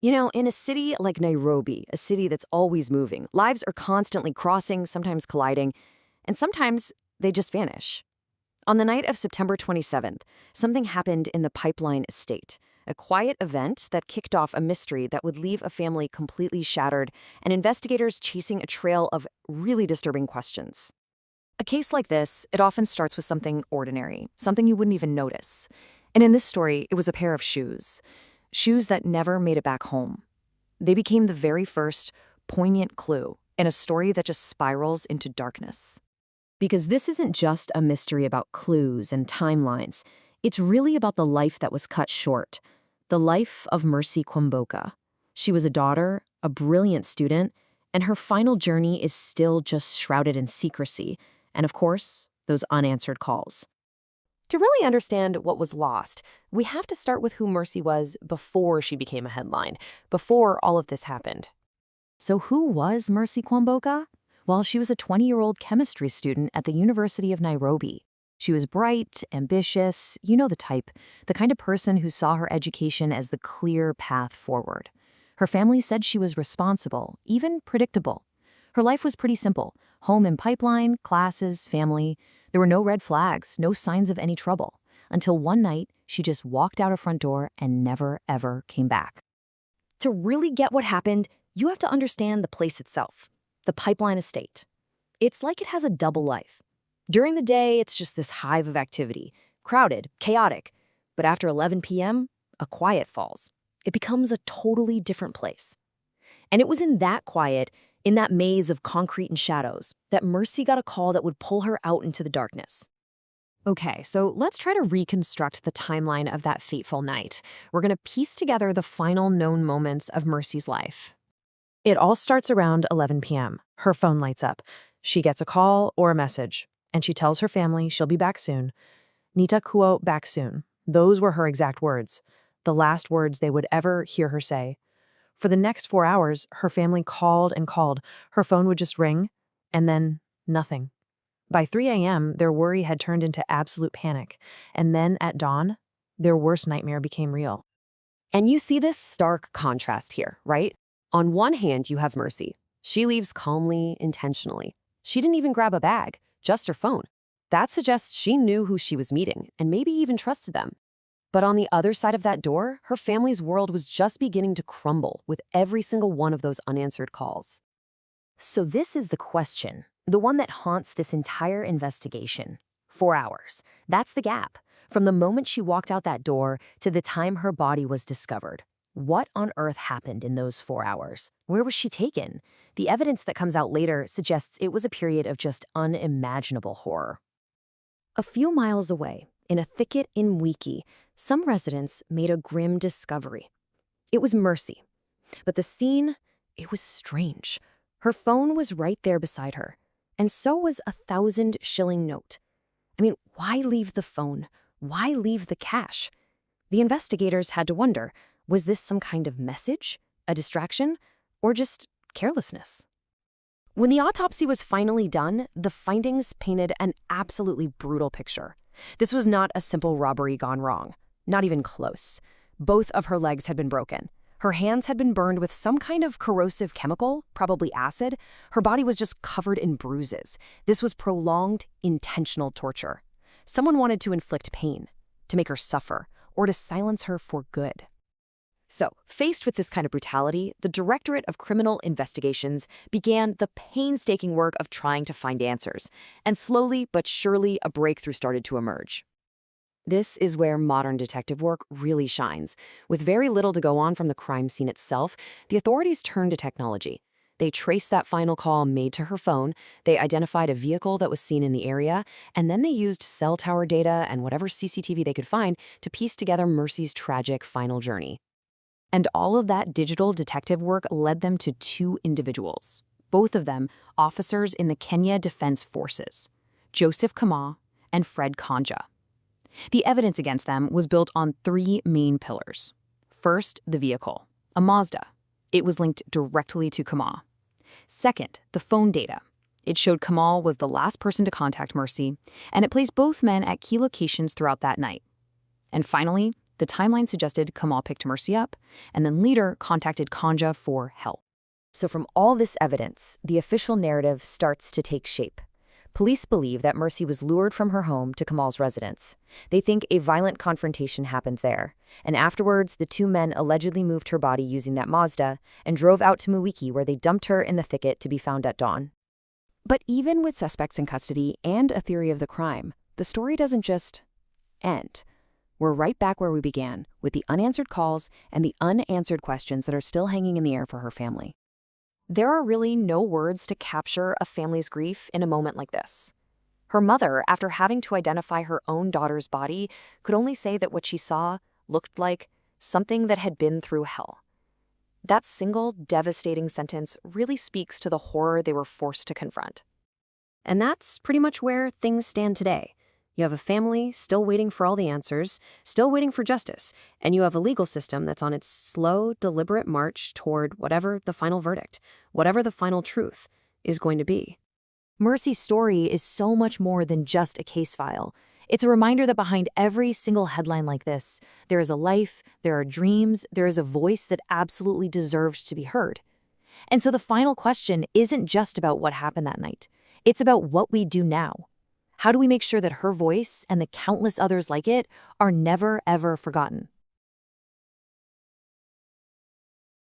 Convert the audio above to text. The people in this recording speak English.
You know, in a city like Nairobi, a city that's always moving, lives are constantly crossing, sometimes colliding, and sometimes they just vanish. On the night of September 27th, something happened in the Pipeline estate, a quiet event that kicked off a mystery that would leave a family completely shattered and investigators chasing a trail of really disturbing questions. A case like this, it often starts with something ordinary, something you wouldn't even notice. And in this story, it was a pair of shoes. Shoes that never made it back home. They became the very first poignant clue in a story that just spirals into darkness. Because this isn't just a mystery about clues and timelines. It's really about the life that was cut short. The life of Mercy Kwamboka. She was a daughter, a brilliant student, and her final journey is still just shrouded in secrecy. And of course, those unanswered calls. To really understand what was lost, we have to start with who Mercy was before she became a headline, before all of this happened. So who was Mercy Kwamboka? Well, she was a 20-year-old chemistry student at the University of Nairobi. She was bright, ambitious, you know the type, the kind of person who saw her education as the clear path forward. Her family said she was responsible, even predictable. Her life was pretty simple. Home in Pipeline, classes, family. There were no red flags, no signs of any trouble. Until one night, she just walked out her front door and never, ever came back. To really get what happened, you have to understand the place itself, the Pipeline estate. It's like it has a double life. During the day, it's just this hive of activity, crowded, chaotic. But after 11 p.m., a quiet falls. It becomes a totally different place. And it was in that quiet, in that maze of concrete and shadows, that Mercy got a call that would pull her out into the darkness. Okay, so let's try to reconstruct the timeline of that fateful night. We're going to piece together the final known moments of Mercy's life. It all starts around 11 p.m. Her phone lights up. She gets a call or a message, and she tells her family she'll be back soon. Nita kuo back soon. Those were her exact words, the last words they would ever hear her say. For the next 4 hours, her family called and called. Her phone would just ring, and then nothing. By 3 a.m., their worry had turned into absolute panic. And then at dawn, their worst nightmare became real. And you see this stark contrast here, right? On one hand, you have Mercy. She leaves calmly, intentionally. She didn't even grab a bag, just her phone. That suggests she knew who she was meeting and maybe even trusted them. But on the other side of that door, her family's world was just beginning to crumble with every single one of those unanswered calls. So this is the question, the one that haunts this entire investigation. 4 hours. That's the gap. From the moment she walked out that door to the time her body was discovered. What on earth happened in those 4 hours? Where was she taken? The evidence that comes out later suggests it was a period of just unimaginable horror. A few miles away, in a thicket in Wiki, some residents made a grim discovery. It was Mercy. But the scene, it was strange. Her phone was right there beside her, and so was a 1,000-shilling note. I mean, why leave the phone? Why leave the cash? The investigators had to wonder, was this some kind of message, a distraction, or just carelessness? When the autopsy was finally done, the findings painted an absolutely brutal picture. This was not a simple robbery gone wrong. Not even close. Both of her legs had been broken. Her hands had been burned with some kind of corrosive chemical, probably acid. Her body was just covered in bruises. This was prolonged, intentional torture. Someone wanted to inflict pain, to make her suffer, or to silence her for good. So, faced with this kind of brutality, the Directorate of Criminal Investigations began the painstaking work of trying to find answers, and slowly but surely a breakthrough started to emerge. This is where modern detective work really shines. With very little to go on from the crime scene itself, the authorities turned to technology. They traced that final call made to her phone, they identified a vehicle that was seen in the area, and then they used cell tower data and whatever CCTV they could find to piece together Mercy's tragic final journey. And all of that digital detective work led them to 2 individuals, both of them officers in the Kenya Defense Forces, Joseph Kama and Fred Kanja. The evidence against them was built on 3 main pillars. First, the vehicle, a Mazda. It was linked directly to Kama. Second, the phone data. It showed Kamal was the last person to contact Mercy, and it placed both men at key locations throughout that night. And finally, The timeline suggested Kamal picked Mercy up and then later contacted Kanja for help. So from all this evidence, the official narrative starts to take shape. Police believe that Mercy was lured from her home to Kamal's residence. They think a violent confrontation happened there, and afterwards the two men allegedly moved her body using that Mazda and drove out to Mwiki, where they dumped her in the thicket to be found at dawn. But even with suspects in custody and a theory of the crime, the story doesn't just end. We're right back where we began, with the unanswered calls and the unanswered questions that are still hanging in the air for her family. There are really no words to capture a family's grief in a moment like this. Her mother, after having to identify her own daughter's body, could only say that what she saw looked like something that had been through hell. That single devastating sentence really speaks to the horror they were forced to confront. And that's pretty much where things stand today. You have a family still waiting for all the answers, still waiting for justice, and you have a legal system that's on its slow, deliberate march toward whatever the final verdict, whatever the final truth is going to be. Mercy's story is so much more than just a case file. It's a reminder that behind every single headline like this, there is a life, there are dreams, there is a voice that absolutely deserves to be heard. And so the final question isn't just about what happened that night. It's about what we do now. How do we make sure that her voice and the countless others like it are never, ever forgotten?